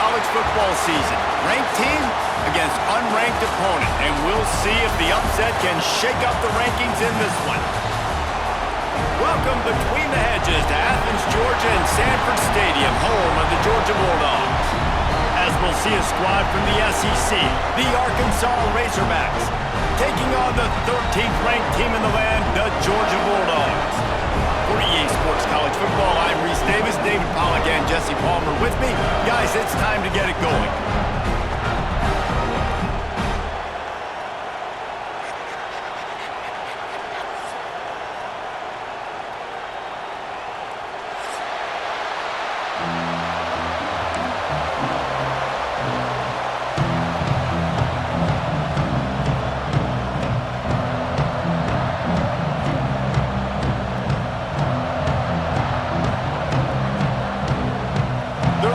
college football season. Ranked team against unranked opponent, and we'll see if the upset can shake up the rankings in this one. Welcome between the hedges to Athens, Georgia and Sanford Stadium, home of the Georgia Bulldogs. As we'll see a squad from the SEC, the Arkansas Razorbacks, taking on the 13th ranked team in the land, the Georgia Bulldogs. For EA Sports College Football, I'm Reese Davis, David Pollack and Jesse Palmer with me. Guys, it's time to get it going.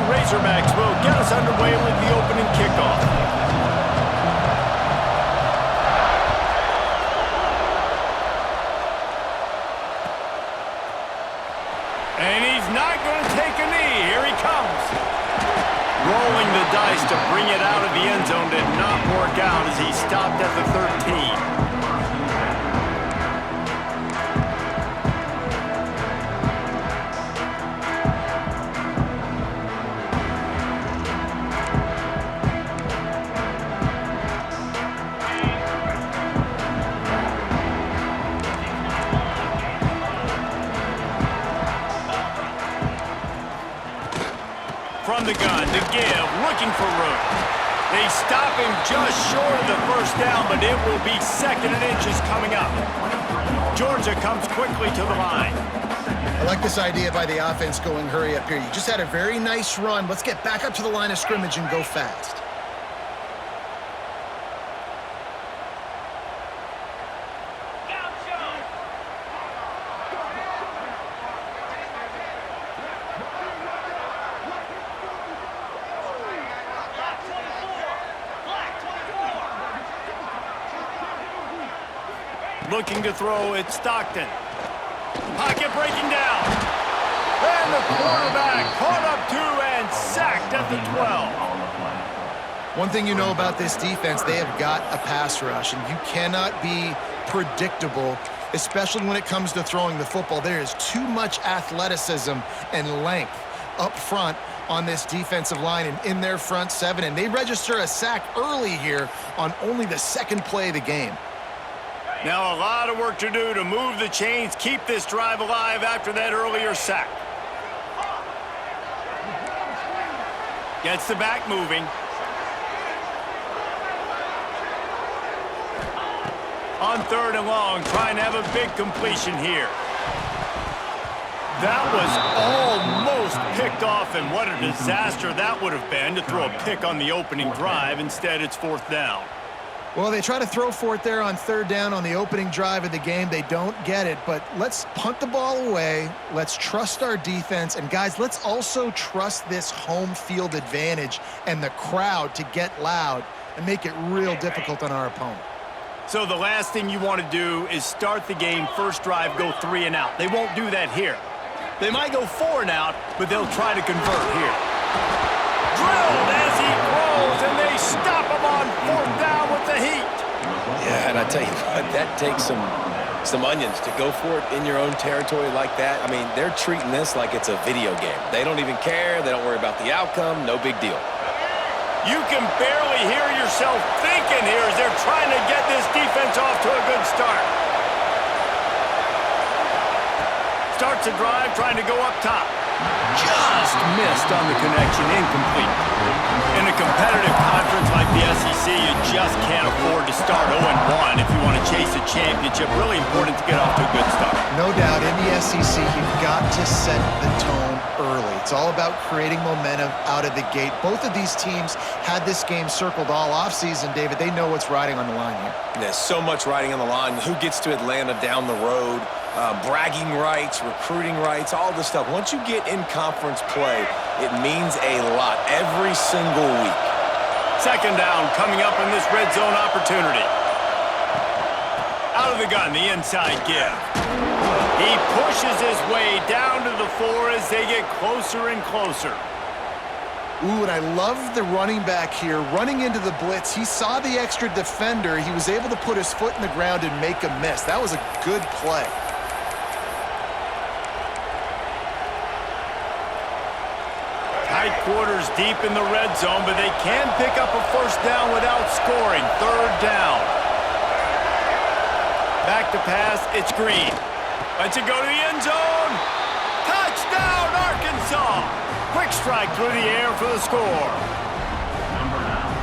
Razorbacks will get us underway with the opening kickoff. And he's not going to take a knee. Here he comes. Rolling the dice to bring it out of the end zone did not work out as he stopped at the 13. From the gun to give, looking for room. They stop him just short of the first down, but it will be 2nd and inches coming up. Georgia comes quickly to the line. I like this idea by the offense going hurry up here. You just had a very nice run. Let's get back up to the line of scrimmage and go fast. Looking to throw, it's Stockton. Pocket breaking down. And the quarterback caught up to and sacked at the 12. One thing you know about this defense, they have got a pass rush, and you cannot be predictable, especially when it comes to throwing the football. There is too much athleticism and length up front on this defensive line and in their front seven, and they register a sack early here on only the 2nd play of the game. Now a lot of work to do to move the chains, keep this drive alive after that earlier sack. Gets the back moving. On 3rd and long, trying to have a big completion here. That was almost picked off, and what a disaster that would have been to throw a pick on the opening drive. Instead, it's 4th down. Well, they try to throw for it there on 3rd down on the opening drive of the game. They don't get it, but let's punt the ball away. Let's trust our defense. And, guys, let's also trust this home field advantage and the crowd to get loud and make it real difficult on our opponent. So the last thing you want to do is start the game, first drive, go 3 and out. They won't do that here. They might go 4 and out, but they'll try to convert here. Drilled as he throws, and they stop him on 4th down with the heat. Yeah, and I tell you what, that takes some onions to go for it in your own territory like that. I mean, they're treating this like it's a video game. They don't even care. They don't worry about the outcome. No big deal. You can barely hear yourself thinking here as they're trying to get this defense off to a good start. Starts a drive, trying to go up top. Just missed on the connection, incomplete. In a competitive conference like the SEC, you just can't afford to start 0-1 if you want to chase a championship. Really important to get off to a good start. No doubt, in the SEC, you've got to set the tone early. It's all about creating momentum out of the gate. Both of these teams had this game circled all offseason, David. They know what's riding on the line here. There's so much riding on the line. Who gets to Atlanta down the road? Bragging rights, recruiting rights, all this stuff. Once you get in conference play, it means a lot every single week. 2nd down coming up in this red zone opportunity. Out of the gun, the inside give. He pushes his way down to the 4 as they get closer and closer. Ooh, and I love the running back here. Running into the blitz, he saw the extra defender. He was able to put his foot in the ground and make a miss. That was a good play. Tight quarters deep in the red zone, but they can pick up a first down without scoring. Third down. Back to pass, it's Green. Lets it go to the end zone. Touchdown, Arkansas! Quick strike through the air for the score.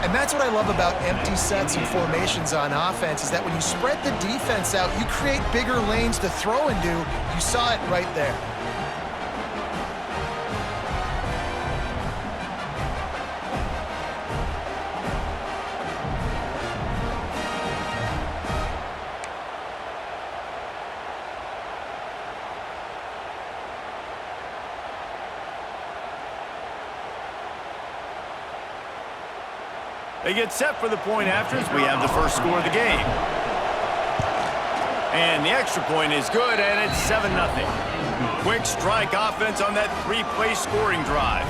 And that's what I love about empty sets and formations on offense, is that when you spread the defense out, you create bigger lanes to throw into. You saw it right there. They get set for the point after as we have the first score of the game. And the extra point is good, and it's 7-0. Quick strike offense on that three-play scoring drive.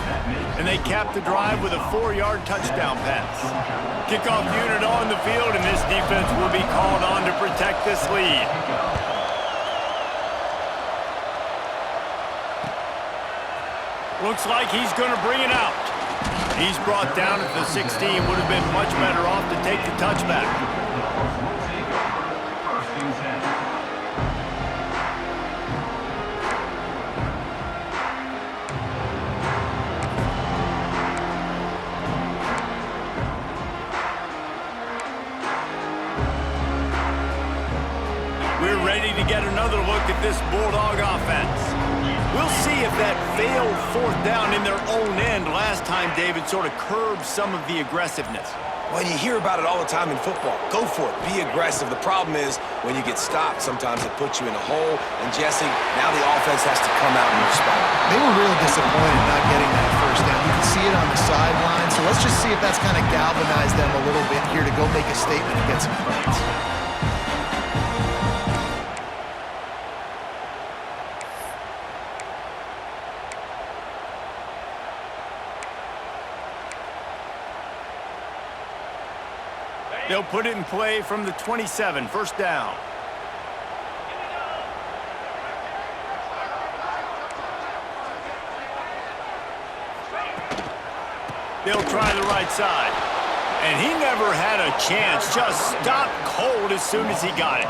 And they cap the drive with a 4-yard touchdown pass. Kickoff unit on the field, and this defense will be called on to protect this lead. Looks like he's going to bring it out. He's brought down at the 16. Would have been much better off to take the touchback. We're ready to get another look at this Bulldog offense. We'll see if that failed fourth down in their own end last time, David, sort of curbed some of the aggressiveness. Well, you hear about it all the time in football. Go for it. Be aggressive. The problem is when you get stopped, sometimes it puts you in a hole. And, Jesse, now the offense has to come out and respond. They were real disappointed not getting that first down. You can see it on the sideline. So let's just see if that's kind of galvanized them a little bit here to go make a statement and get some points. They'll put it in play from the 27, first down. They'll try the right side. And he never had a chance, just stopped cold as soon as he got it.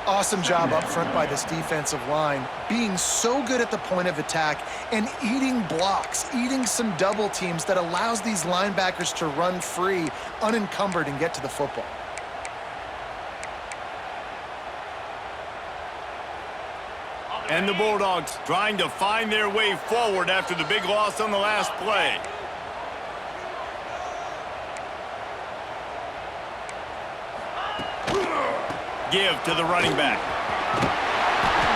Awesome job up front by this defensive line, being so good at the point of attack and eating blocks, eating some double teams that allows these linebackers to run free, unencumbered, and get to the football. And the Bulldogs trying to find their way forward after the big loss on the last play. Give to the running back.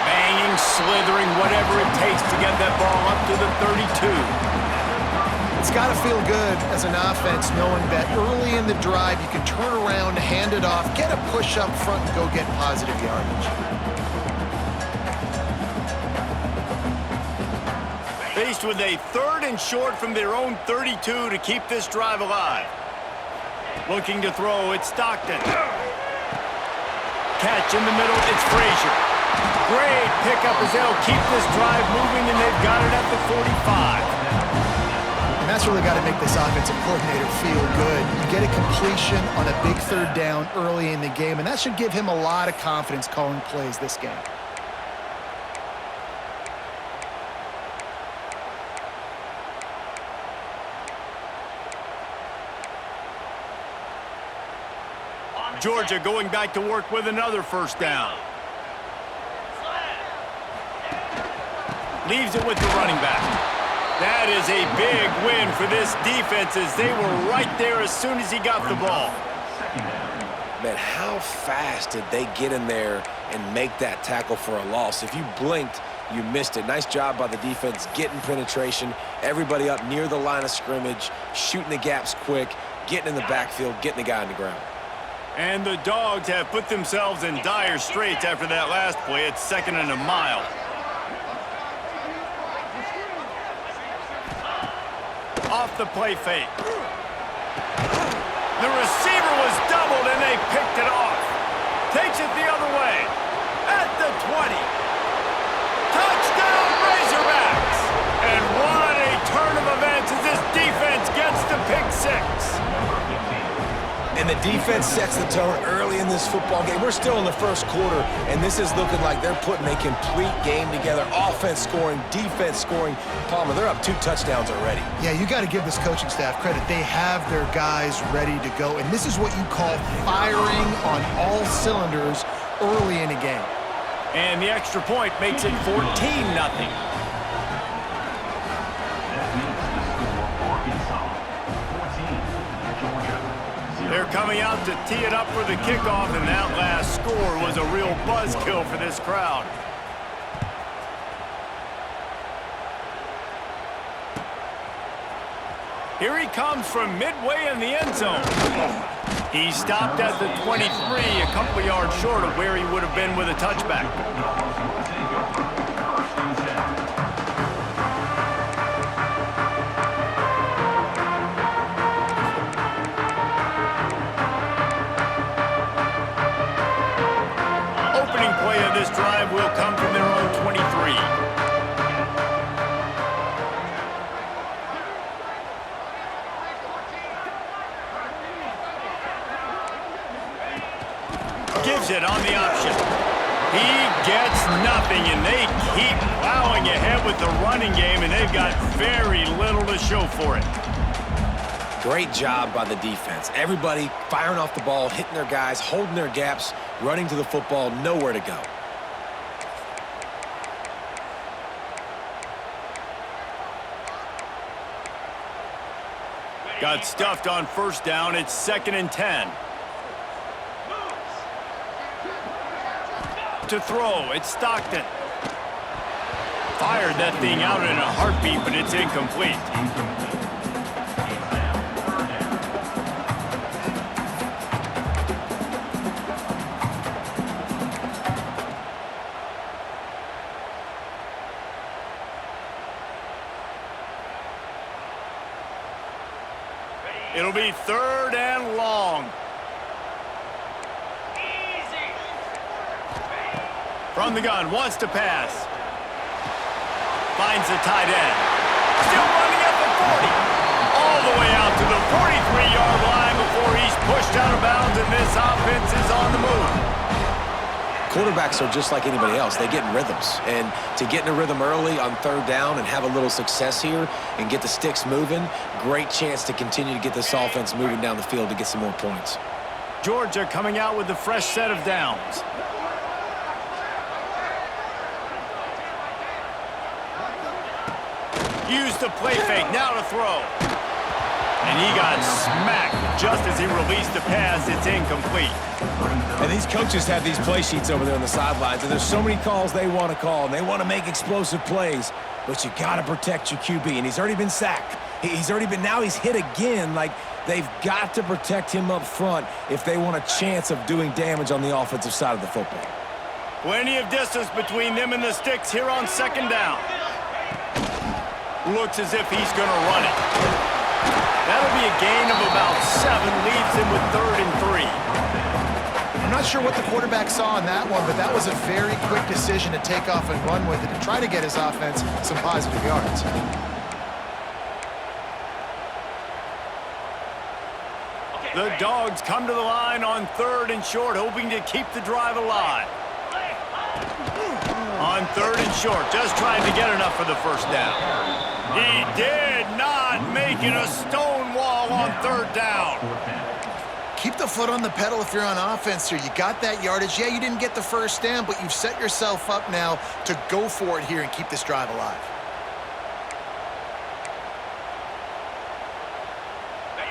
Banging, slithering, whatever it takes to get that ball up to the 32. It's got to feel good as an offense knowing that early in the drive you can turn around, hand it off, get a push up front, and go get positive yardage. Faced with a 3rd and short from their own 32 to keep this drive alive. Looking to throw, it's Stockton. Catch in the middle, it's Frazier. Great pickup as they'll keep this drive moving, and they've got it at the 45. And that's really got to make this offensive coordinator feel good. You get a completion on a big 3rd down early in the game, and that should give him a lot of confidence calling plays this game. Georgia going back to work with another first down. Leaves it with the running back. That is a big win for this defense as they were right there as soon as he got the ball. Man, how fast did they get in there and make that tackle for a loss? If you blinked, you missed it. Nice job by the defense getting penetration, everybody up near the line of scrimmage, shooting the gaps quick, getting in the backfield, getting the guy on the ground. And the Dogs have put themselves in dire straits after that last play. It's 2nd and a mile. off the play fake. The receiver was doubled, and they picked it off. Takes it the other way. At the 20. Touchdown, Razorbacks! And what a turn of events as this defense gets the pick six. And the defense sets the tone early in this football game. We're still in the first quarter, and this is looking like they're putting a complete game together. Offense scoring, defense scoring. Palmer, they're up 2 touchdowns already. Yeah, you got to give this coaching staff credit. They have their guys ready to go, and this is what you call firing on all cylinders early in a game. And the extra point makes it 14-0. They're coming out to tee it up for the kickoff, and that last score was a real buzzkill for this crowd. Here he comes from midway in the end zone. He stopped at the 23, a couple yards short of where he would have been with a touchback. Opening play of this drive will come from their own 23. Gives it on the option. He gets nothing, and they keep plowing ahead with the running game, and they've got very little to show for it. Great job by the defense. Everybody firing off the ball, hitting their guys, holding their gaps, running to the football, nowhere to go. Got stuffed on first down. It's 2nd and 10. To throw, it's Stockton. Fired that thing out in a heartbeat, but it's incomplete. It'll be 3rd and long. From the gun, wants to pass. Finds the tight end. Still running at the 40. All the way out to the 43-yard line before he's pushed out of bounds, and this offense is on the move. Quarterbacks are just like anybody else. They get in rhythms. And to get in a rhythm early on 3rd down and have a little success here and get the sticks moving, great chance to continue to get this offense moving down the field to get some more points. Georgia coming out with a fresh set of downs. Used the play fake, now to throw. And he got smacked just as he released the pass. It's incomplete. And these coaches have these play sheets over there on the sidelines, and there's so many calls they want to call, and they want to make explosive plays, but you got to protect your QB, and he's already been sacked. Now he's hit again. Like, they've got to protect him up front if they want a chance of doing damage on the offensive side of the football. Plenty of distance between them and the sticks here on 2nd down. Looks as if he's going to run it. That'll be a gain of about 7, leaves him with 3rd and 3. I'm not sure what the quarterback saw on that one, but that was a very quick decision to take off and run with it and try to get his offense some positive yards. The Dogs come to the line on 3rd and short, hoping to keep the drive alive. On 3rd and short, just trying to get enough for the first down. He did not make it a stone wall on 3rd down. Keep the foot on the pedal if you're on offense here. You got that yardage. Yeah, you didn't get the first down, but you've set yourself up now to go for it here and keep this drive alive.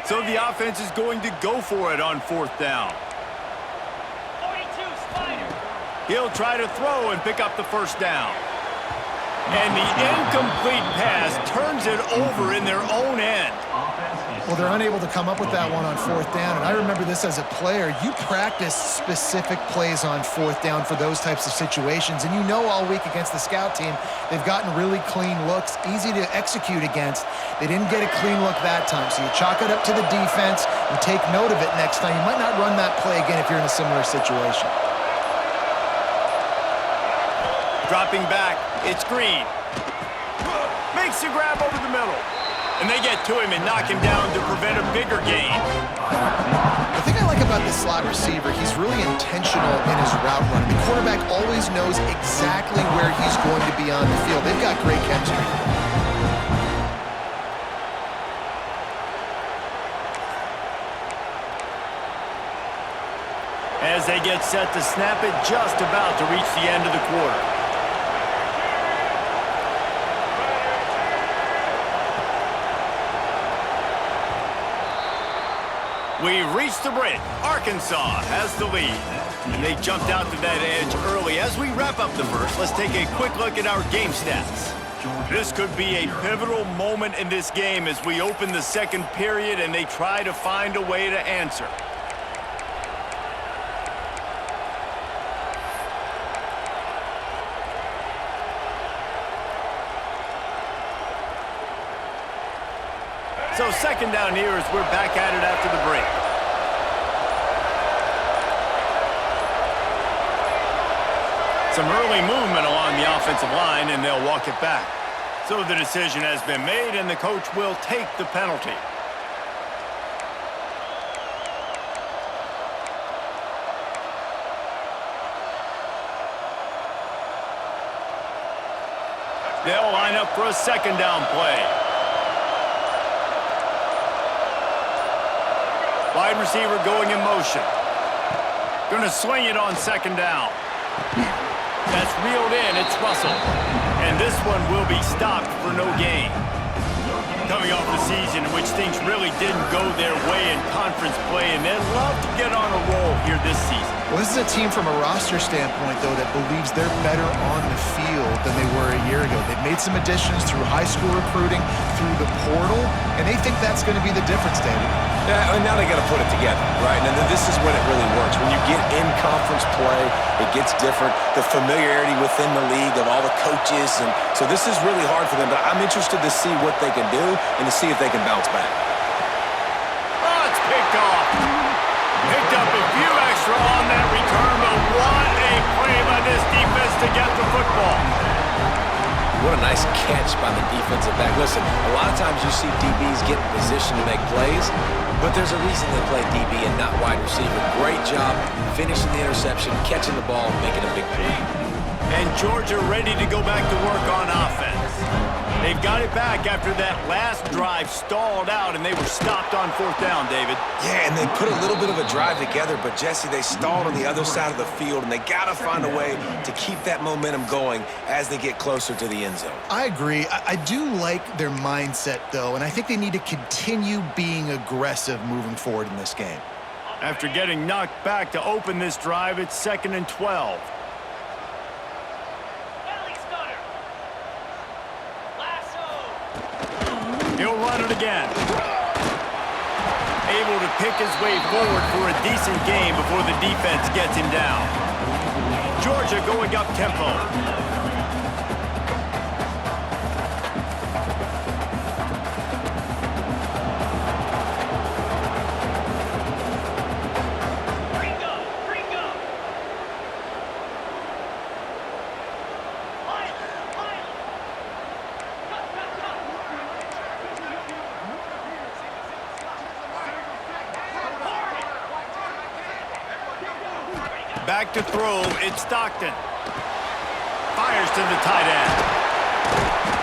So the offense is going to go for it on 4th down. 42, Spider. He'll try to throw and pick up the first down. And the incomplete pass turns it over in their own end. Well, Well, they're unable to come up with that one on fourth down, and I remember this as a player. You practice specific plays on fourth down for those types of situations, and you know all week against the scout team, they've gotten really clean looks, easy to execute against. They didn't get a clean look that time, so you chalk it up to the defense and take note of it next time. You might not run that play again if you're in a similar situation. Dropping back, it's Green. Makes the grab over the middle. And they get to him and knock him down to prevent a bigger gain. The thing I like about this slot receiver, he's really intentional in his route running. The quarterback always knows exactly where he's going to be on the field. They've got great chemistry. As they get set to snap it, just about to reach the end of the quarter. We've reached the break. Arkansas has the lead. And they jumped out to that edge early. As we wrap up the first, let's take a quick look at our game stats. This could be a pivotal moment in this game as we open the second period and they try to find a way to answer. So second down here as we're back at it after the break. Some early movement along the offensive line, and they'll walk it back. So the decision has been made, and the coach will take the penalty. They'll line up for a second down play. Wide receiver going in motion. Gonna swing it on second down. That's reeled in, it's Russell. And this one will be stopped for no gain. Coming off the season in which things really didn't go their way in conference play, and they'd love to get on a roll here this season. Well, this is a team from a roster standpoint, though, that believes they're better on the field than they were a year ago. They've made some additions through high school recruiting, through the portal, and they think that's going to be the difference, David. Yeah, and now they got to put it together, right? And this is when it really works. When you get in conference play, it gets different. The familiarity within the league of all the coaches, and so this is really hard for them. But I'm interested to see what they can do and to see if they can bounce back. Oh, it's picked off. Picked up a few extra on that return, but what a play by this defense to get the football. What a nice catch by the defensive back. Listen, a lot of times you see DBs get in position to make plays, but there's a reason they play DB and not wide receiver. Great job finishing the interception, catching the ball, making a big play. And Georgia ready to go back to work on offense. They've got it back after that last drive stalled out, and they were stopped on fourth down, David. Yeah, and they put a little bit of a drive together, but, Jesse, they stalled on the other side of the field, and they got to find a way to keep that momentum going as they get closer to the end zone. I agree. I do like their mindset, though, and I think they need to continue being aggressive moving forward in this game. After getting knocked back to open this drive, it's 2nd and 12. He'll run it again. Able to pick his way forward for a decent game before the defense gets him down. Georgia going up tempo. Back to throw, it's Stockton. Fires to the tight end.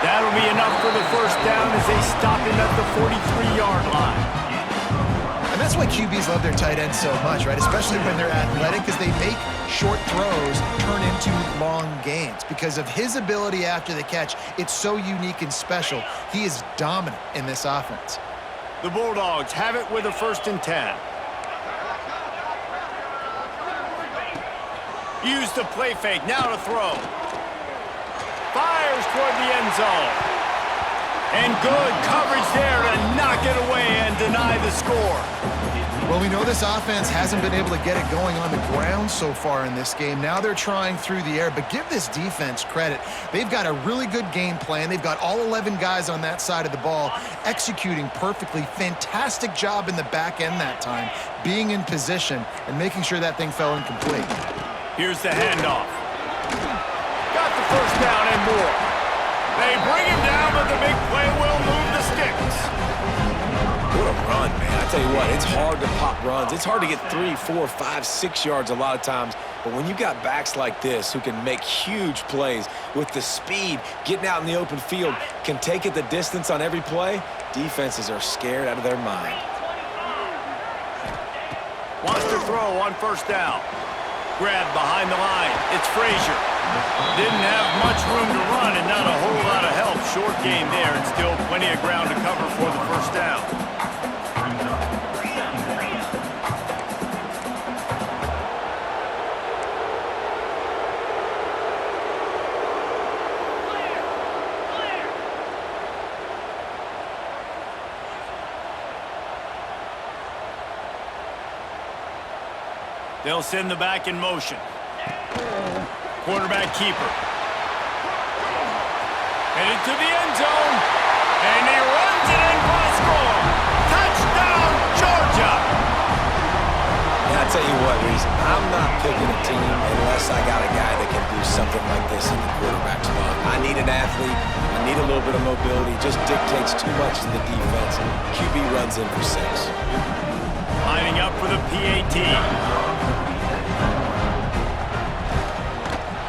That'll be enough for the first down as they stop him at the 43-yard line. And that's why QBs love their tight ends so much, right? Especially when they're athletic, because they make short throws turn into long gains. Because of his ability after the catch, it's so unique and special. He is dominant in this offense. The Bulldogs have it with a 1st and 10. Use the play fake, now to throw. Fires toward the end zone. And good coverage there to knock it away and deny the score. Well, we know this offense hasn't been able to get it going on the ground so far in this game. Now they're trying through the air, but give this defense credit. They've got a really good game plan. They've got all 11 guys on that side of the ball executing perfectly. Fantastic job in the back end that time, being in position and making sure that thing fell incomplete. Here's the handoff. Got the first down and more. They bring him down, but the big play will move the sticks. What a run, man. I tell you what, it's hard to pop runs. It's hard to get 3, 4, 5, 6 yards a lot of times. But when you got backs like this who can make huge plays with the speed, getting out in the open field, can take it the distance on every play, defenses are scared out of their mind. Wants to throw on first down. Grab behind the line. It's Frazier. Didn't have much room to run and not a whole lot of help. Short game there and still plenty of ground to cover for the first down. They'll send the back in motion. Quarterback keeper. Headed to the end zone. And he runs it in for a score. Touchdown, Georgia! Now, I tell you what, Reese, I'm not picking a team unless I got a guy that can do something like this in the quarterback spot. I need an athlete. I need a little bit of mobility. Just dictates too much to the defense. QB runs in for 6. Lining up for the PAT.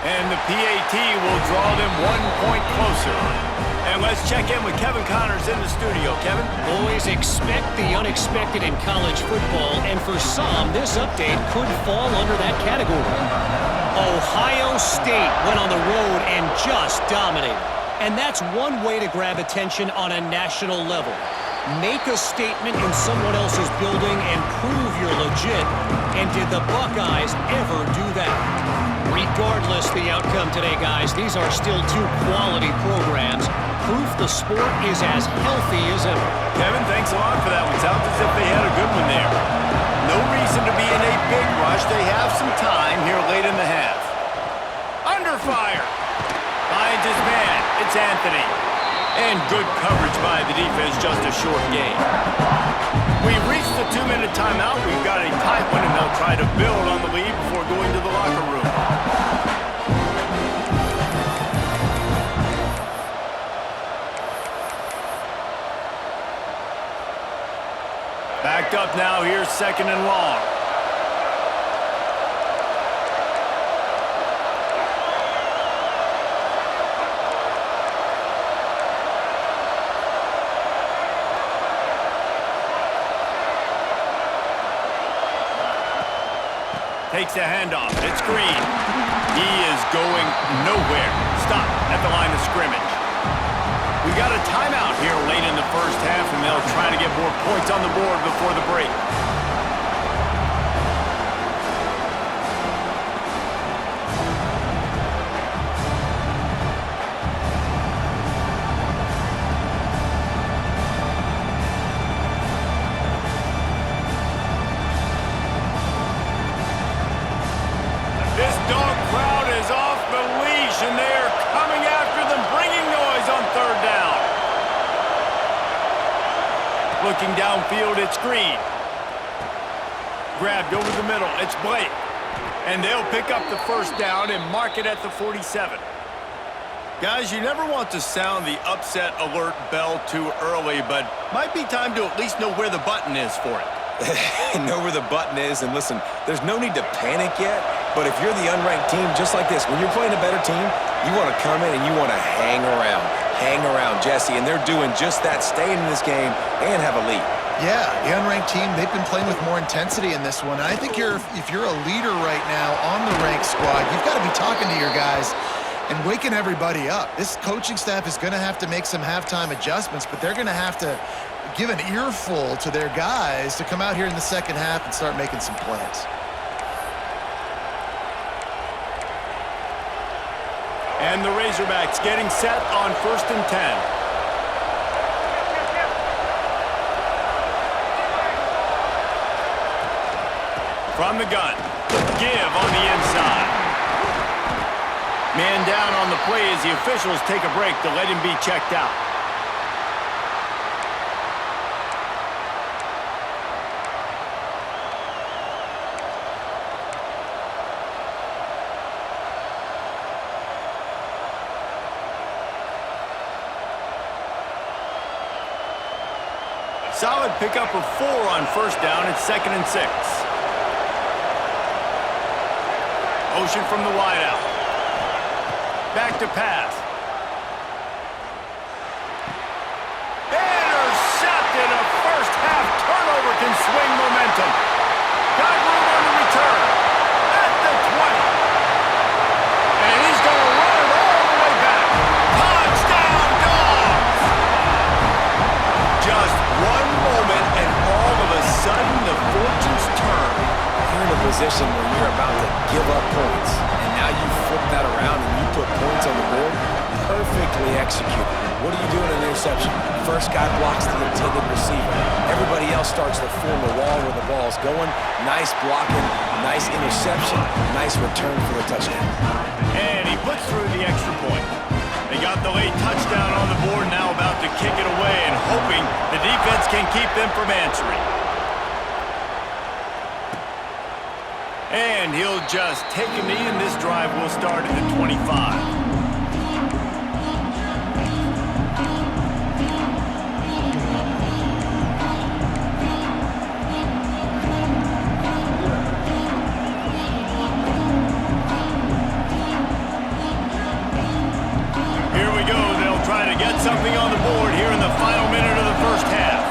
And the PAT will draw them 1 point closer. And let's check in with Kevin Connors in the studio. Kevin? Boys, expect the unexpected in college football, and for some, this update could fall under that category. Ohio State went on the road and just dominated. And that's one way to grab attention on a national level. Make a statement in someone else's building and prove you're legit. And did the Buckeyes ever do that? Regardless the outcome today, guys, these are still 2 quality programs. Proof the sport is as healthy as ever. Kevin, thanks a lot for that one. Sounds as if they had a good one there. No reason to be in a big rush. They have some time here late in the half. Under fire. Finds his man. It's Anthony. And good coverage by the defense, just a short game. We've reached the 2-minute timeout. We've got a tight one, and they'll try to build on the lead before going to the locker room. Backed up now. Here's 2nd and long. Takes a handoff. It's Green. He is going nowhere. Stop at the line of scrimmage. We got a timeout here late in the first half, and they'll try to get more points on the board before the break. This dog crowd is off the leash, and they are coming after them, bringing noise on 3rd down. Looking downfield, it's Green. Grabbed over the middle, it's Blake. And they'll pick up the first down and mark it at the 47. Guys, you never want to sound the upset alert bell too early, but might be time to at least know where the button is for it. Know where the button is, and listen, there's no need to panic yet, but if you're the unranked team, just like this, when you're playing a better team, you want to come in and you want to hang around, Jesse, and they're doing just that, staying in this game and have a lead. Yeah, the unranked team, they've been playing with more intensity in this one. And I think if you're a leader right now on the ranked squad, you've got to be talking to your guys and waking everybody up. This coaching staff is going to have to make some halftime adjustments, but they're going to have to give an earful to their guys to come out here in the second half and start making some plays. And the Razorbacks getting set on 1st and 10. From the gun. Give on the inside. Man down on the play as the officials take a break to let him be checked out. Solid pickup of 4 on first down. It's 2nd and 6. Motion from the wideout. Back to pass. Intercepted. A first-half turnover can swing momentum. Got room on the return. At the 20. And he's going to run it all the way back. Touchdown, Dogs! Just one moment, and all of a sudden, the fortunes turn. You're in a position where you're about to give up points, and now you flip that around and you put points on the board. Perfectly executed. What do you do in an interception? First guy blocks the intended receiver. Everybody else starts to form a wall where the ball's going. Nice blocking, nice interception, nice return for the touchdown. And he puts through the extra point. They got the late touchdown on the board, now about to kick it away and hoping the defense can keep them from answering. And he'll just take a knee, and this drive will start at the 25. Here we go. They'll try to get something on the board here in the final minute of the first half.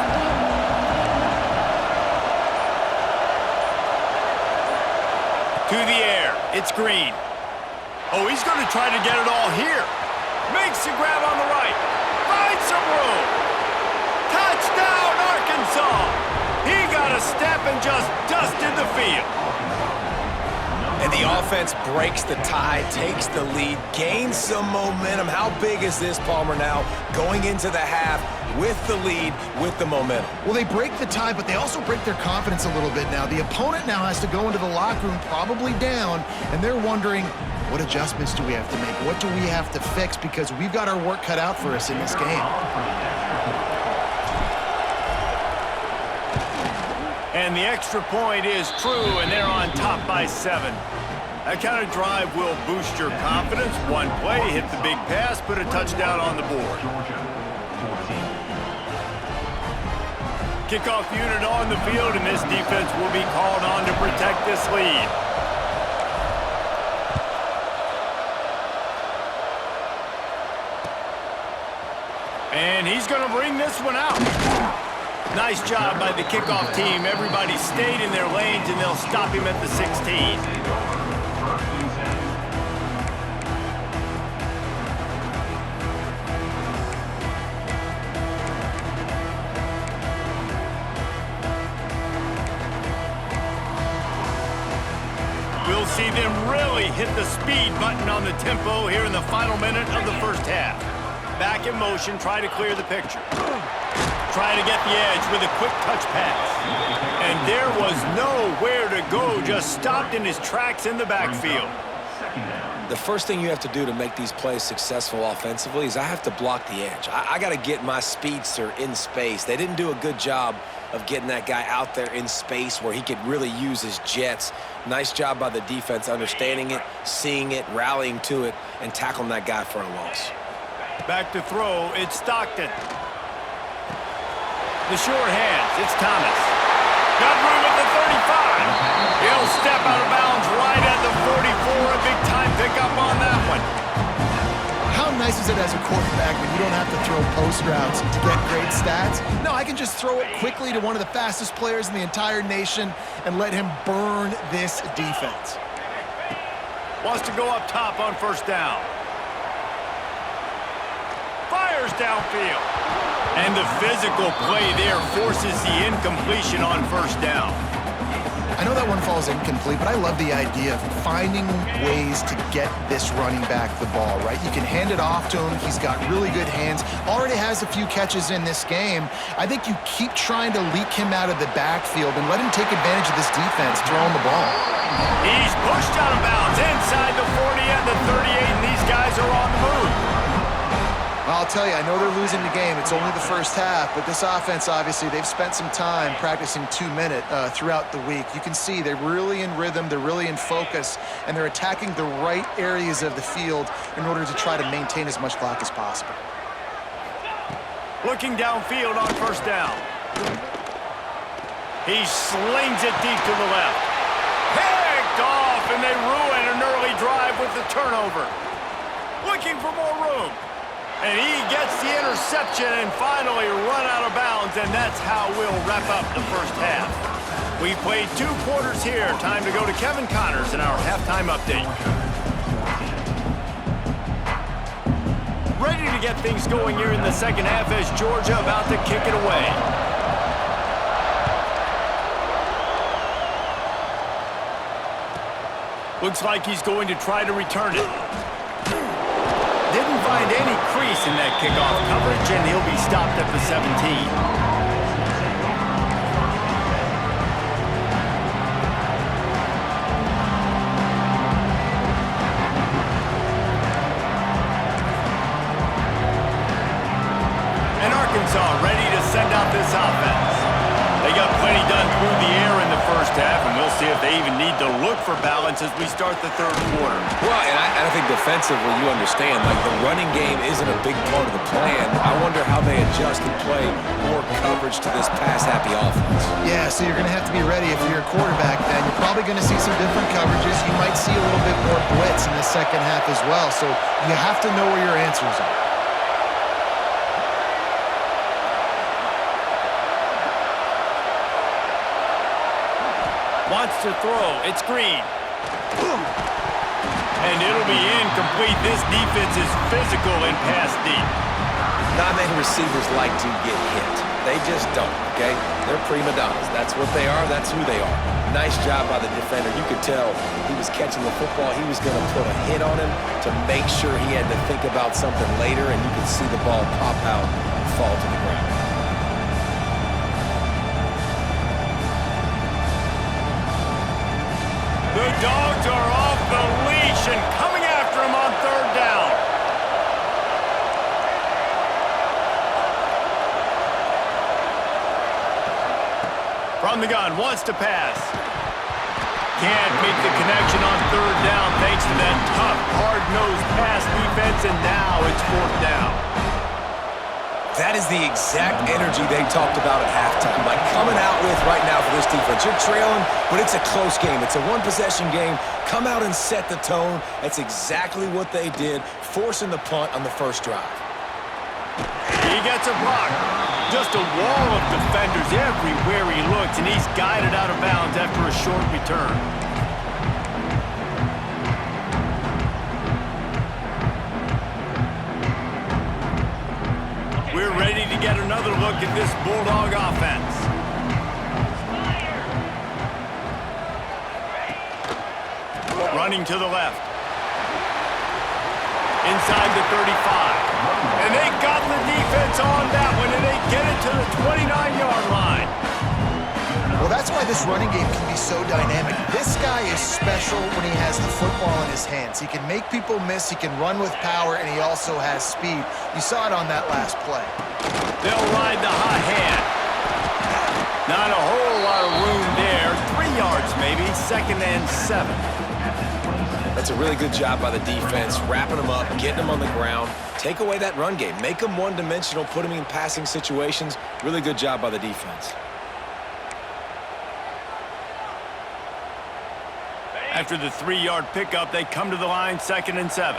To the air. It's Green. Oh, he's going to try to get it all here. Makes the grab on the right. Finds some room. Touchdown, Arkansas. He got a step and just dusted the field. And the offense breaks the tie, takes the lead, gains some momentum. How big is this, Palmer, now going into the half with the lead, with the momentum? Well, they break the tie, but they also break their confidence a little bit now. The opponent now has to go into the locker room probably down, and they're wondering, what adjustments do we have to make? What do we have to fix? Because we've got our work cut out for us in this game. And the extra point is true, and they're on top by 7. That kind of drive will boost your confidence. One play, hit the big pass, put a touchdown on the board. Kickoff unit on the field, and this defense will be called on to protect this lead. And he's going to bring this one out. Nice job by the kickoff team. Everybody stayed in their lanes, and they'll stop him at the 16. We'll see them really hit the speed button on the tempo here in the final minute of the first half. Back in motion, try to clear the picture. Trying to get the edge with a quick touch pass. And there was nowhere to go, just stopped in his tracks in the backfield. The first thing you have to do to make these plays successful offensively is I have to block the edge. I got to get my speedster in space. They didn't do a good job of getting that guy out there in space where he could really use his jets. Nice job by the defense understanding it, seeing it, rallying to it, and tackling that guy for a loss. Back to throw, it's Stockton. The short hands, it's Thomas. Got room at the 35. He'll step out of bounds right at the 44. A big-time pickup on that one. How nice is it as a quarterback when you don't have to throw post routes to get great stats? No, I can just throw it quickly to one of the fastest players in the entire nation and let him burn this defense. Wants to go up top on first down. Fires downfield. And the physical play there forces the incompletion on first down. I know that one falls incomplete, but I love the idea of finding ways to get this running back the ball, right? You can hand it off to him. He's got really good hands. Already has a few catches in this game. I think you keep trying to leak him out of the backfield and let him take advantage of this defense throwing the ball. He's pushed out of bounds inside the 40 and the 38, and these guys are on the move. I'll tell you, I know they're losing the game. It's only the first half, but this offense, obviously, they've spent some time practicing 2-minute throughout the week. You can see they're really in rhythm, they're really in focus, and they're attacking the right areas of the field in order to try to maintain as much clock as possible. Looking downfield on first down. He slings it deep to the left. Picked off, and they ruin an early drive with the turnover. Looking for more room. And he gets the interception and finally run out of bounds, and that's how we'll wrap up the first half. We played 2 quarters here. Time to go to Kevin Connors in our halftime update. Ready to get things going here in the second half as Georgia about to kick it away. Looks like he's going to try to return it. Didn't find any crease in that kickoff coverage, and he'll be stopped at the 17. And Arkansas ready to send out this offense. They got plenty done through the air in the first half, and we'll see if they even need to look for balance as we start the third quarter. Well, and I think defensively, you understand, like the running game isn't a big part of the plan. I wonder how they adjust and play more coverage to this pass-happy offense. Yeah, so you're going to have to be ready if you're a quarterback then. You're probably going to see some different coverages. You might see a little bit more blitz in the second half as well, so you have to know where your answers are. Wants to throw. It's Green. And it'll be incomplete. This defense is physical and pass deep. Not many receivers like to get hit. They just don't, okay? They're prima donnas. That's what they are. That's who they are. Nice job by the defender. You could tell he was catching the football. He was going to put a hit on him to make sure he had to think about something later, and you could see the ball pop out and fall to the ground. The Dogs are off the leash and coming after him on third down. From the gun, wants to pass. Can't make the connection on third down thanks to that tough, hard-nosed pass defense, and now it's fourth down. That is the exact energy they talked about at halftime. Like coming out with right now for this defense. You're trailing, but it's a close game. It's a one-possession game. Come out and set the tone. That's exactly what they did, forcing the punt on the first drive. He gets a block. Just a wall of defenders everywhere he looks, and he's guided out of bounds after a short return. We're ready to get another look at this Bulldog offense. Running to the left. Inside the 35. And they got the defense on that one, and they get it to the 29-yard line. Well, that's why this running game can be so dynamic. This guy is special when he has the football in his hands. He can make people miss, he can run with power, and he also has speed. You saw it on that last play. They'll ride the hot hand. Not a whole lot of room there. 3 yards maybe, 2nd and 7. That's a really good job by the defense, wrapping them up, getting them on the ground. Take away that run game. Make them one-dimensional, put them in passing situations. Really good job by the defense. After the 3-yard pickup, they come to the line, 2nd and 7.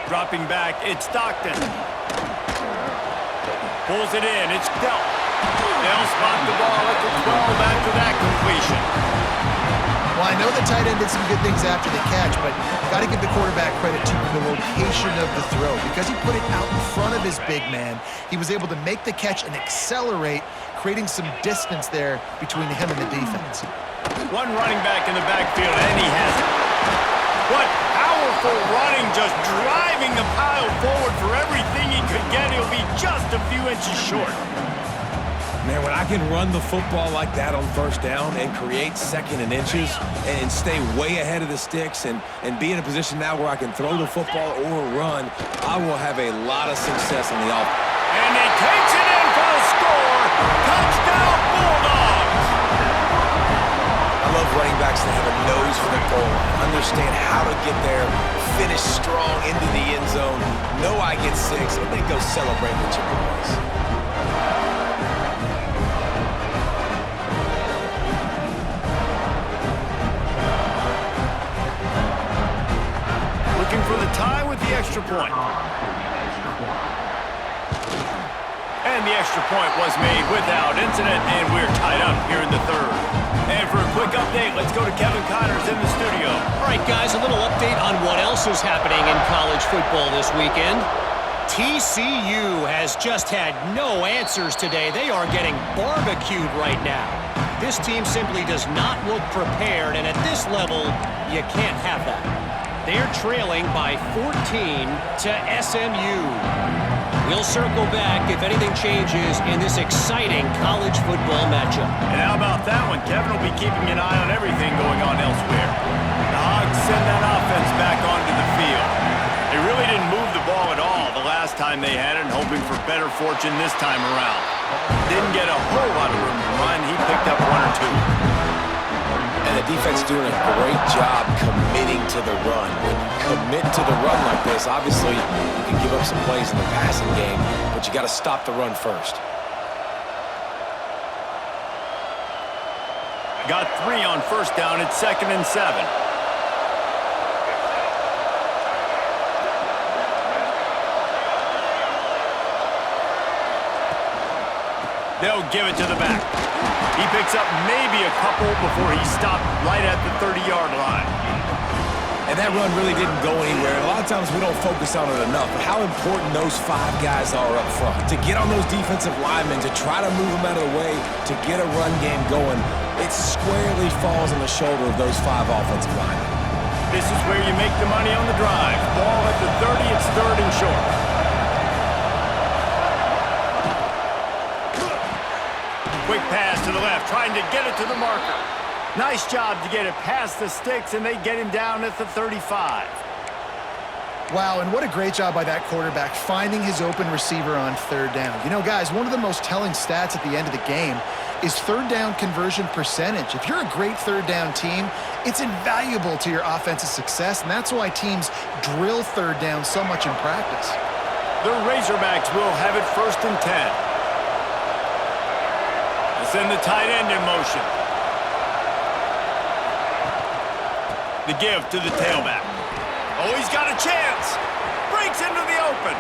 Dropping back, it's Stockton. Pulls it in, it's Delp. They'll spot the ball at the 12 after that completion. Well, I know the tight end did some good things after the catch, but got to give the quarterback credit to the location of the throw. Because he put it out in front of his big man, he was able to make the catch and accelerate, creating some distance there between him and the defense. One running back in the backfield, and he has it. What powerful running, just driving the pile forward for everything he could get. He'll be just a few inches short. Man, when I can run the football like that on first down and create second and inches and stay way ahead of the sticks and be in a position now where I can throw the football or run, I will have a lot of success on the offense. And he takes it in for the score. Touchdown, Bulldogs! I love running backs that have a nose for the goal line, understand how to get there, finish strong into the end zone, know I get 6, and then go celebrate with your boys. For the tie with the extra point. And the extra point was made without incident, and we're tied up here in the third. And for a quick update, let's go to Kevin Connors in the studio. All right, guys, a little update on what else is happening in college football this weekend. TCU has just had no answers today. They are getting barbecued right now. This team simply does not look prepared, and at this level, you can't have that. They're trailing by 14 to SMU. We'll circle back if anything changes in this exciting college football matchup. And how about that one? Kevin will be keeping an eye on everything going on elsewhere. The Hogs send that offense back onto the field. They really didn't move the ball at all the last time they had it, and hoping for better fortune this time around. Didn't get a whole lot of room to run. He picked up 1 or 2. And the defense doing a great job committing to the run. When you commit to the run like this, obviously you can give up some plays in the passing game, but you got to stop the run first. Got 3 on first down. It's 2nd and 7. They'll give it to the back. He picks up maybe a couple before he stopped right at the 30-yard line. And that run really didn't go anywhere. A lot of times we don't focus on it enough, but how important those 5 guys are up front. To get on those defensive linemen, to try to move them out of the way, to get a run game going, it squarely falls on the shoulder of those 5 offensive linemen. This is where you make the money on the drive. Ball at the 30, it's 3rd and short. Quick pass to the left, trying to get it to the marker. Nice job to get it past the sticks, and they get him down at the 35. Wow, and what a great job by that quarterback finding his open receiver on 3rd down. You know, guys, one of the most telling stats at the end of the game is 3rd down conversion percentage. If you're a great 3rd down team, it's invaluable to your offensive success, and that's why teams drill 3rd down so much in practice. The Razorbacks will have it 1st and 10. Send the tight end in motion. The give to the tailback. Oh, he's got a chance. Breaks into the open.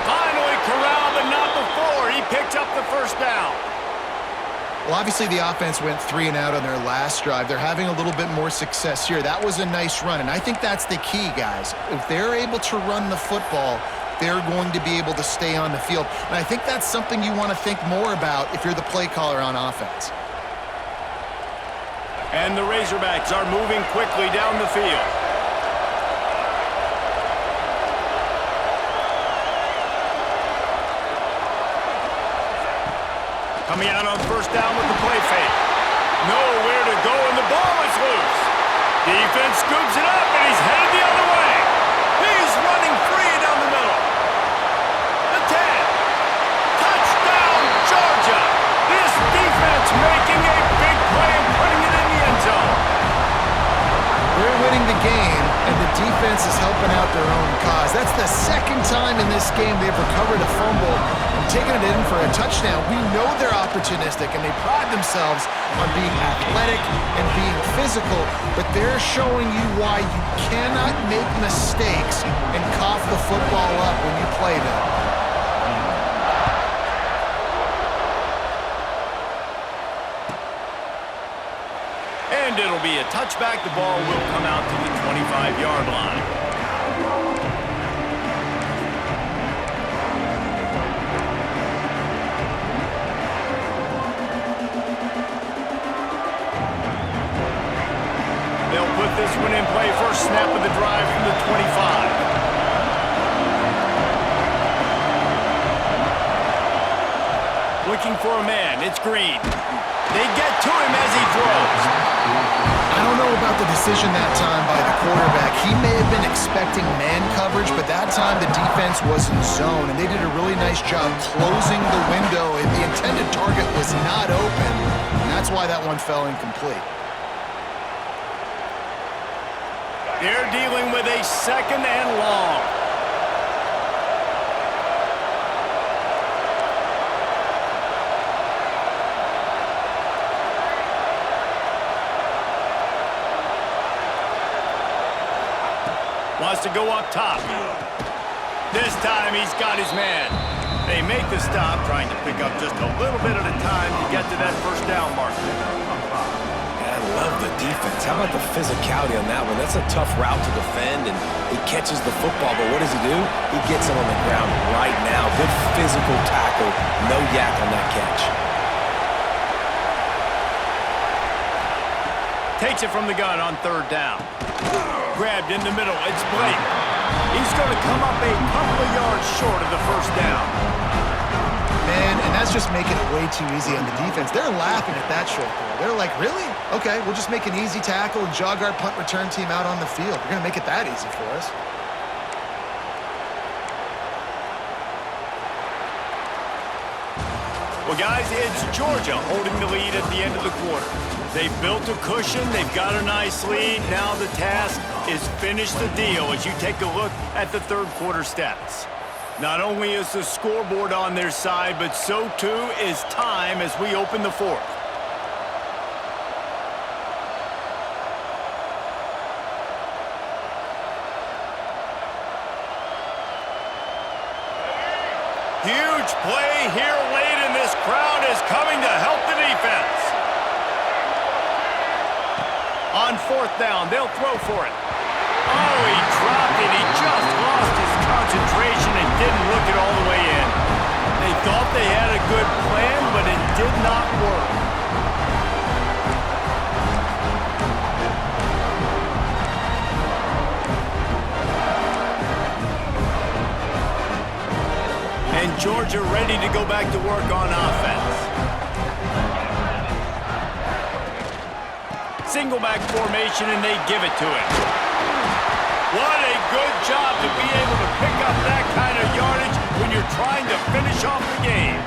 Finally corralled, but not before. He picked up the 1st down. Well, obviously the offense went 3 and out on their last drive. They're having a little bit more success here. That was a nice run, and I think that's the key, guys. If they're able to run the football, they're going to be able to stay on the field. And I think that's something you want to think more about if you're the play caller on offense. And the Razorbacks are moving quickly down the field. Coming out on 1st down with the play fake. Nowhere to go, and the ball is loose. Defense scoops it up, and he's headed the other way. He's running free down the middle. The 10. Touchdown, Georgia. This defense making a big play and putting it in the end zone. They're winning the game, and the defense is helping out their own cause. That's the 2nd time in this game they've recovered a fumble and taken it in for a touchdown. We know they're opportunistic, and they pride themselves on being athletic and being physical, but they're showing you why you cannot make mistakes and cough the football up when you play them. And it'll be a touchback. The ball will come out to the 25-yard line. one in play, first snap of the drive from the 25. Looking for a man, it's Green. They get to him as he throws. I don't know about the decision that time by the quarterback. He may have been expecting man coverage, but that time the defense was in zone, and they did a really nice job closing the window. The intended target was not open, and that's why that one fell incomplete. They're dealing with a second and long. Wants to go up top. This time he's got his man. They make the stop, trying to pick up just a little bit at a time to get to that first down marker. I love the defense. How about the physicality on that one? That's a tough route to defend, and he catches the football, but what does he do? He gets him on the ground right now. Good physical tackle. No yak on that catch. Takes it from the gun on third down. Grabbed in the middle. It's Blake. He's going to come up a couple of yards short of the first down. Man, and that's just making it way too easy on the defense. They're laughing at that short throw. They're like, really? Okay, we'll just make an easy tackle and jog our punt return team out on the field. We're going to make it that easy for us. Well, guys, it's Georgia holding the lead at the end of the quarter. They've built a cushion. They've got a nice lead. Now the task is finish the deal as you take a look at the third quarter stats. Not only is the scoreboard on their side, but so too is time as we open the fourth. Huge play here late, and this crowd is coming to help the defense. On fourth down, they'll throw for it. Oh, he dropped it. He just lost his concentration and didn't look it all the way in. They thought they had a good plan, but it did not work. And Georgia ready to go back to work on offense. Single back formation, and they give it to him. What a good job to be able to pick up that kind of yardage when you're trying to finish off the game.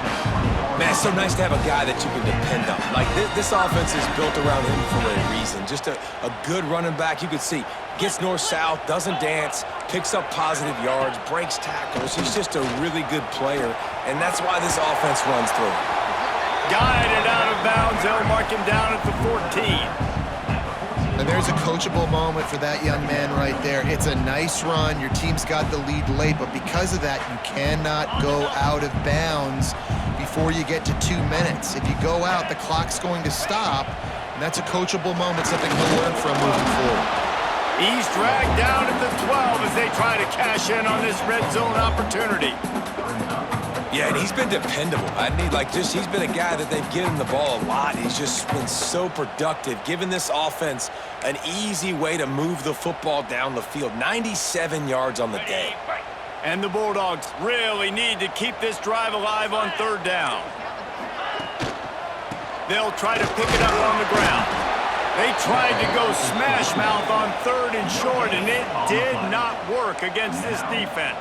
Man, it's so nice to have a guy that you can depend on. Like, this offense is built around him for a reason. Just a good running back. You can see, gets north-south, doesn't dance, picks up positive yards, breaks tackles. He's just a really good player, and that's why this offense runs through. Guided out of bounds. They'll mark him down at the 14. And there's a coachable moment for that young man right there. It's a nice run. Your team's got the lead late, but because of that, you cannot go out of bounds before you get to 2 minutes. If you go out, the clock's going to stop, and that's a coachable moment, something he'll learn from moving forward. He's dragged down at the 12 as they try to cash in on this red zone opportunity. Yeah, and he's been dependable. He's been a guy that they've given the ball a lot. He's just been so productive, giving this offense an easy way to move the football down the field. 97 yards on the day. And the Bulldogs really need to keep this drive alive on third down. They'll try to pick it up on the ground. They tried to go smash mouth on third and short, and it did not work against this defense.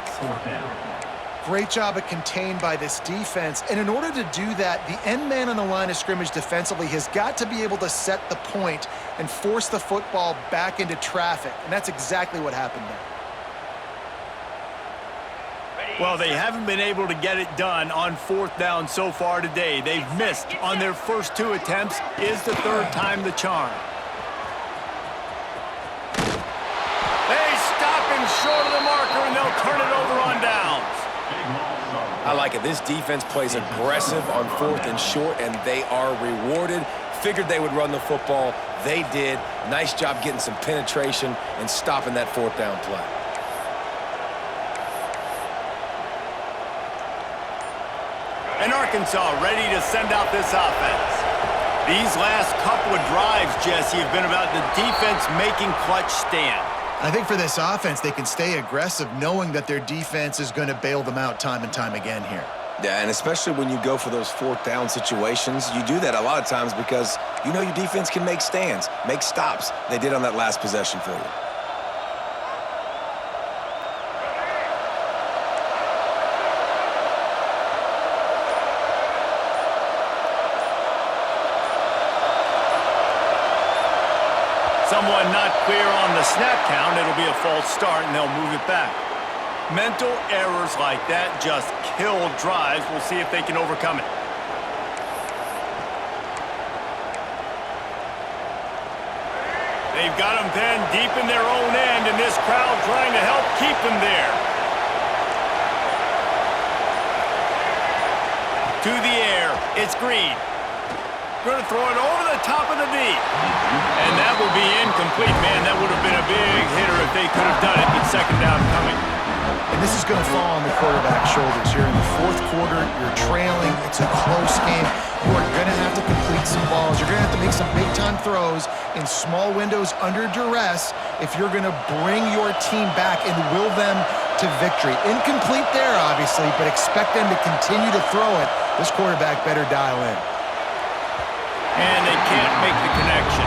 Great job at contained by this defense. And in order to do that, the end man on the line of scrimmage defensively has got to be able to set the point and force the football back into traffic. And that's exactly what happened there. Well, they haven't been able to get it done on fourth down so far today. They've missed on their first 2 attempts. Is the third time the charm? They stop him short of the marker, and they'll turn it over on downs. I like it. This defense plays aggressive on fourth and short, and they are rewarded. Figured they would run the football. They did. Nice job getting some penetration and stopping that fourth down play. And Arkansas ready to send out this offense. These last couple of drives, Jesse, have been about the defense making clutch stand. I think for this offense, they can stay aggressive knowing that their defense is going to bail them out time and time again here. Yeah, and especially when you go for those fourth down situations, you do that a lot of times because you know your defense can make stands, make stops. They did on that last possession for you. Someone not clear on the snap count. It'll be a false start, and they'll move it back. Mental errors like that just kill drives. We'll see if they can overcome it. They've got them then deep in their own end, and this crowd trying to help keep them there. To the air. It's Green. Going to throw it over the top of the deep. And that will be incomplete. Man, that would have been a big hitter if they could have done it, but second down coming. And this is going to fall on the quarterback's shoulders here in the fourth quarter. You're trailing. It's a close game. You are going to have to complete some balls. You're going to have to make some big-time throws in small windows under duress if you're going to bring your team back and will them to victory. Incomplete there, obviously, but expect them to continue to throw it. This quarterback better dial in. And they can't make the connection.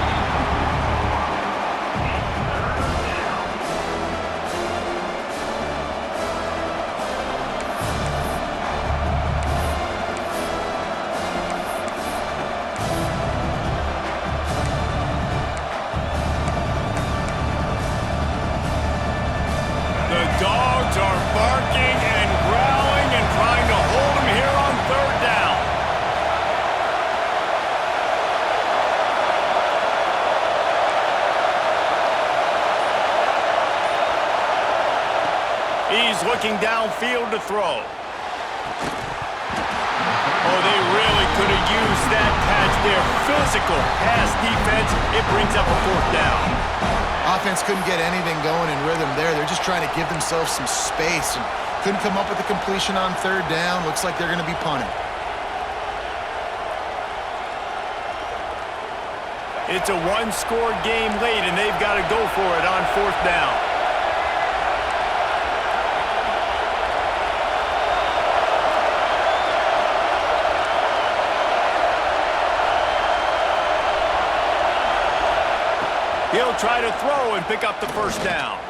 The dogs are barking and growling and trying to hold them here on third down. He's looking downfield to throw. Oh, they really could have used that catch there. Physical pass defense. It brings up a fourth down. Offense couldn't get anything going in rhythm there. They're just trying to give themselves some space and couldn't come up with a completion on third down. Looks like they're going to be punting. It's a one-score game late, and they've got to go for it on fourth down. He'll try to throw and pick up the first down.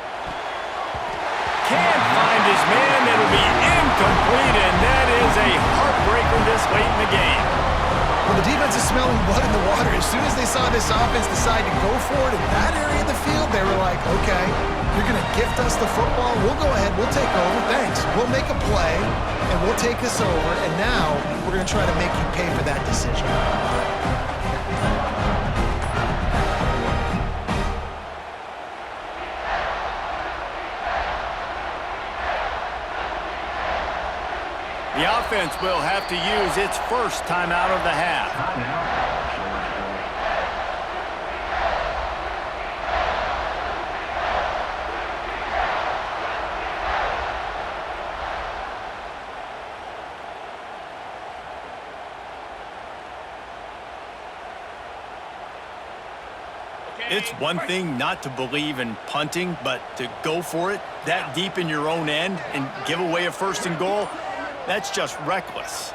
Can't find his man. It'll be incomplete, and that is a heartbreaker this late in the game. Well, the defense is smelling blood in the water. As soon as they saw this offense decide to go for it in that area of the field, they were like, okay, you're going to gift us the football. We'll go ahead. We'll take over. Thanks. We'll make a play, and we'll take this over. And now we're going to try to make you pay for that decision. The offense will have to use its first timeout of the half. It's one thing not to believe in punting, but to go for it that deep in your own end and give away a first and goal, that's just reckless.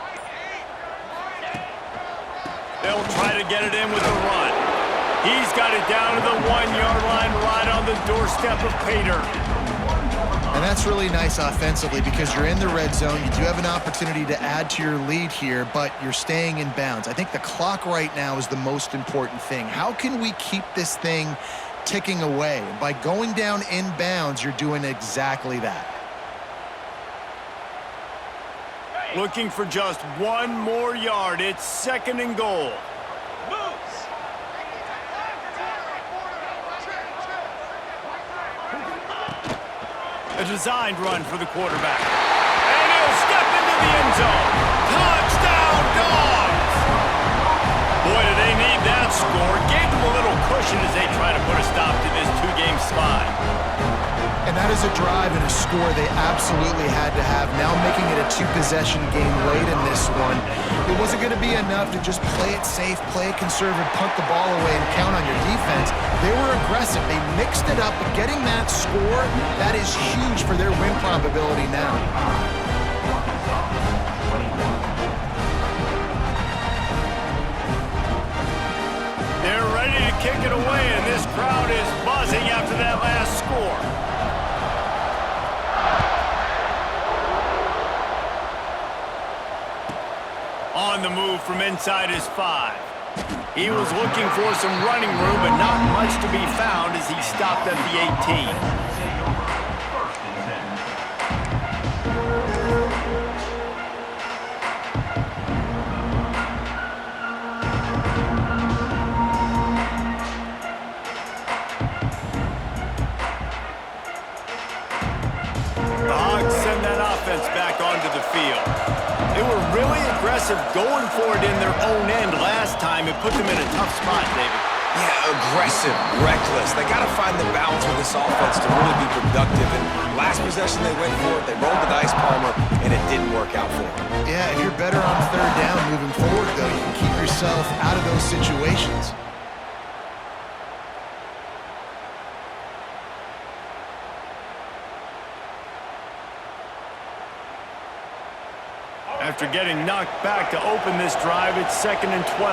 They'll try to get it in with a run. He's got it down to the 1-yard line right on the doorstep of Pater. And that's really nice offensively because you're in the red zone. You do have an opportunity to add to your lead here, but you're staying in bounds. I think the clock right now is the most important thing. How can we keep this thing ticking away? And by going down in bounds, you're doing exactly that. Looking for just one more yard. It's second and goal. Moves. A designed run for the quarterback. And he'll step into the end zone. Touchdown, Dogs! Boy, do they need that score. Gave them a little cushion as they try to put a stop to this two-game slide. And And that is a drive and a score they absolutely had to have. Now making it a two-possession game late in this one. It wasn't going to be enough to just play it safe, play it conservative, punt the ball away, and count on your defense. They were aggressive. They mixed it up, but getting that score, that is huge for their win probability now. They're ready to kick it away, and this crowd is buzzing after that last score. On the move from inside his 5. He was looking for some running room, but not much to be found as he stopped at the 18. Back onto the field. They were really aggressive going for it in their own end last time. It put them in a tough spot, David. Yeah, aggressive, reckless. They got to find the balance with this offense to really be productive. And last possession they went for it, they rolled the dice, Palmer, and it didn't work out for them. Yeah, if you're better on third down moving forward, though, you can keep yourself out of those situations. After getting knocked back to open this drive, it's 2nd and 12.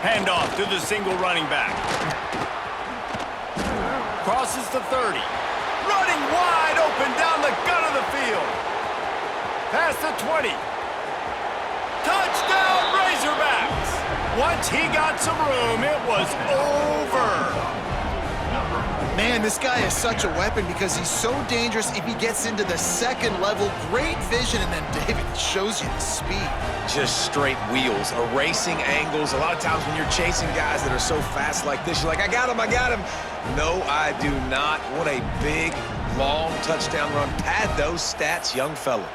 Handoff to the single running back. Crosses the 30. Running wide open down the gut of the field. Past the 20. Touchdown, Razorbacks! Once he got some room, it was over. Man, this guy is such a weapon because he's so dangerous if he gets into the second level. Great vision, and then David shows you the speed. Just straight wheels, erasing angles. A lot of times when you're chasing guys that are so fast like this, you're like, I got him, I got him. No, I do not. What a big, long touchdown run. Pad those stats, young fella.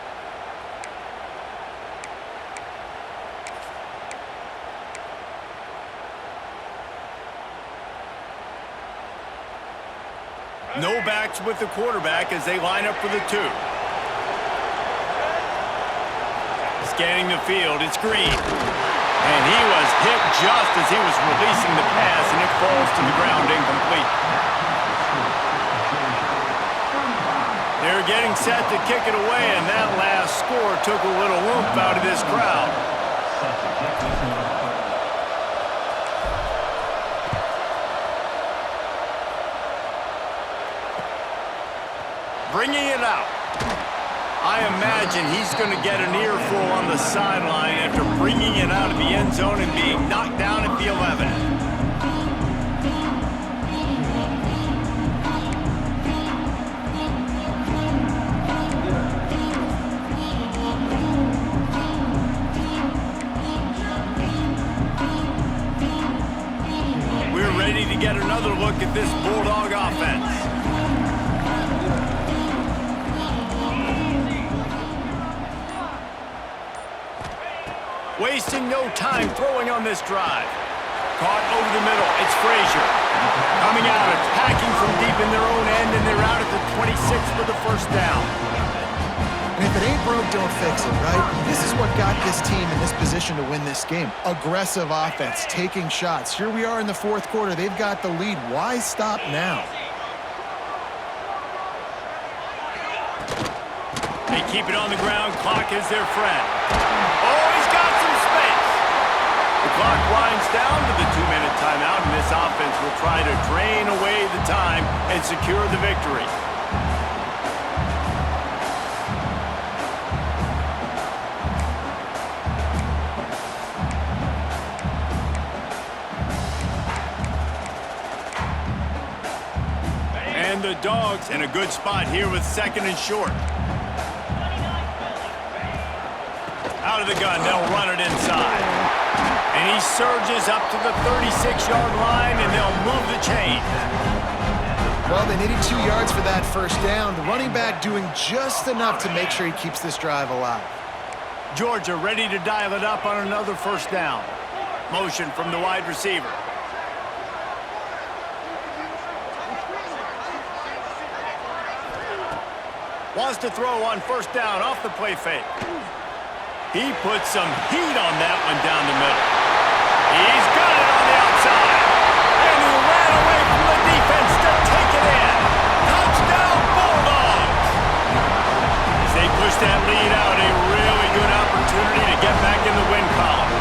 No backs with the quarterback as they line up for the 2. Scanning the field, it's Green. And he was hit just as he was releasing the pass, and it falls to the ground incomplete. They're getting set to kick it away, and that last score took a little oomph out of this crowd. Bringing it out. I imagine he's going to get an earful on the sideline after bringing it out of the end zone and being knocked down at the 11. We're ready to get another look at this Bulldog offense. Wasting no time throwing on this drive. Caught over the middle. It's Frazier. Coming out, attacking from deep in their own end, and they're out at the 26 for the first down. And if it ain't broke, don't fix it, right? This is what got this team in this position to win this game. Aggressive offense, taking shots. Here we are in the 4th quarter. They've got the lead. Why stop now? They keep it on the ground. Clock is their friend. Oh, he's got some space. The clock winds down to the 2-minute timeout, and this offense will try to drain away the time and secure the victory. And the Dogs in a good spot here with 2nd and short. Out of the gun, they'll run it inside. And he surges up to the 36-yard line, and they'll move the chain. Well, they needed 2 yards for that first down. The running back doing just enough to make sure he keeps this drive alive. Georgia ready to dial it up on another first down. Motion from the wide receiver. Wants to throw on first down off the play fake. He puts some heat on that one down the middle. He's got it on the outside. And he ran away from the defense to take it in. Touchdown, Bulldogs! As they push that lead out, a really good opportunity to get back in the win column.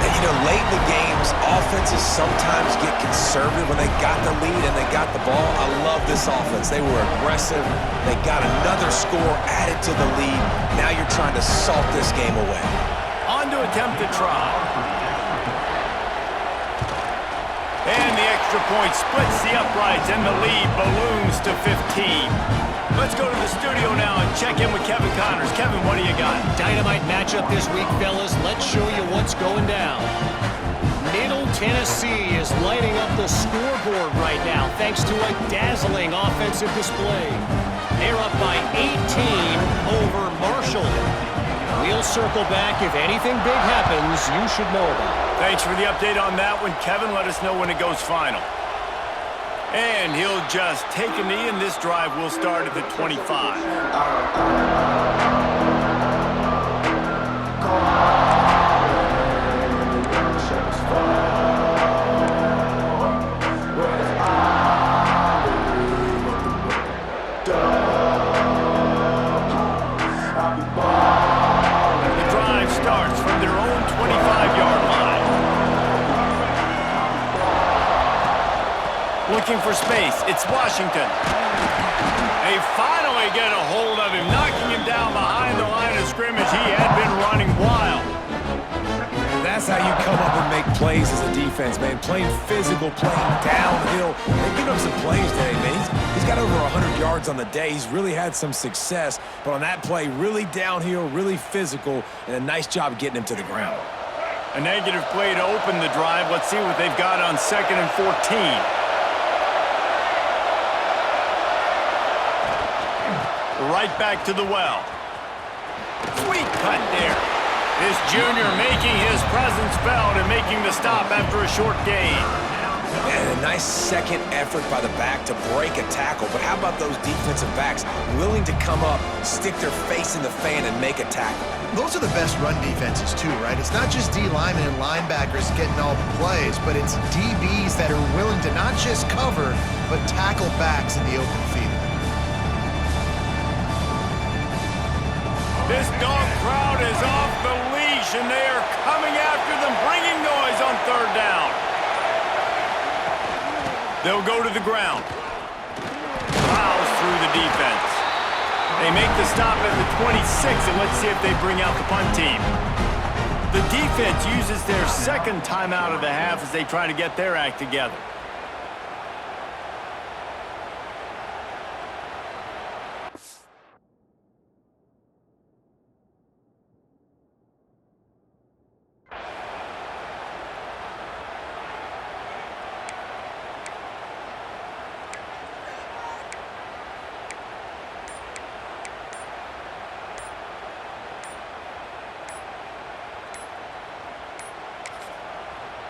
And you know, late in the games, offenses sometimes get conservative when they got the lead and they got the ball. I love this offense. They were aggressive. They got another score added to the lead. Now you're trying to salt this game away. On to attempt to try. And the extra point splits the uprights and the lead balloons to 15. Let's go to the studio now and check in with Kevin Connors. Kevin, what do you got? Dynamite matchup this week, fellas. Let's show you what's going down. Middle Tennessee is lighting up the scoreboard right now thanks to a dazzling offensive display. They're up by 18 over Marshall. We'll circle back. If anything big happens, you should know about it. Thanks for the update on that one, Kevin. Let us know when it goes final. And he'll just take a knee, and this drive will start at the 25. The drive starts from their own 25-yard line. Looking for space. It's Washington. They finally get a hold of him, knocking him down behind the line of scrimmage. He had been running wild. That's how you come up and make plays as a defense, man. Playing physical, playing downhill. They've given up some plays today, man. He's got over 100 yards on the day. He's really had some success. But on that play, really downhill, really physical, and a nice job getting him to the ground. A negative play to open the drive. Let's see what they've got on 2nd and 14. Right back to the well. Sweet cut there. This junior making his presence felt and making the stop after a short gain. And a nice second effort by the back to break a tackle. But how about those defensive backs willing to come up, stick their face in the fan, and make a tackle? Those are the best run defenses too, right? It's not just D linemen and linebackers getting all the plays, but it's DBs that are willing to not just cover, but tackle backs in the open field. This dog crowd is off the leash, and they are coming after them, bringing noise on 3rd down. They'll go to the ground. Plows through the defense. They make the stop at the 26, and let's see if they bring out the punt team. The defense uses their 2nd timeout of the half as they try to get their act together.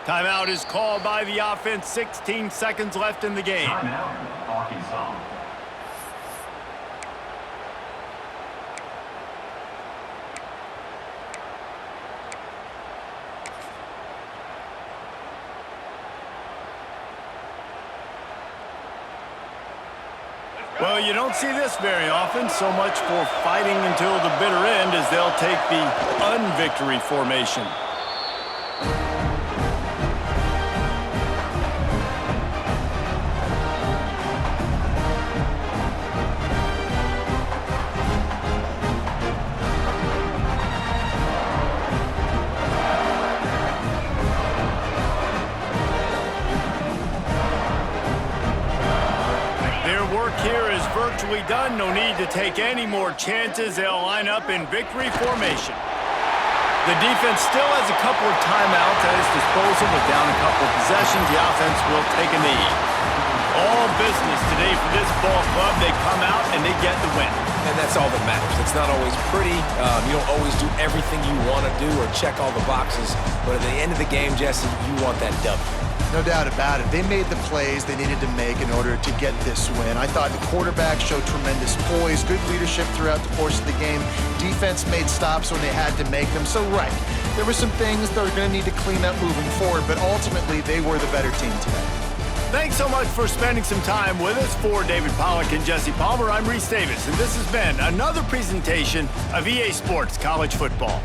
Timeout is called by the offense. 16 seconds left in the game. Timeout, Arkansas. Well, you don't see this very often. So much for fighting until the bitter end as they'll take the unvictory formation. Here is virtually done. No need to take any more chances. They'll line up in victory formation. The defense still has a couple of timeouts at its disposal, but down a couple of possessions, the offense will take a knee. All business today for this ball club. They come out and they get the win. And that's all that matters. It's not always pretty. You don't always do everything you want to do or check all the boxes. But at the end of the game, Jesse, you want that W. No doubt about it. They made the plays they needed to make in order to get this win. I thought the quarterback showed tremendous poise, good leadership throughout the course of the game. Defense made stops when they had to make them. So, right, there were some things they're going to need to clean up moving forward, but ultimately they were the better team today. Thanks so much for spending some time with us. For David Pollack and Jesse Palmer, I'm Reese Davis, and this has been another presentation of EA Sports College Football.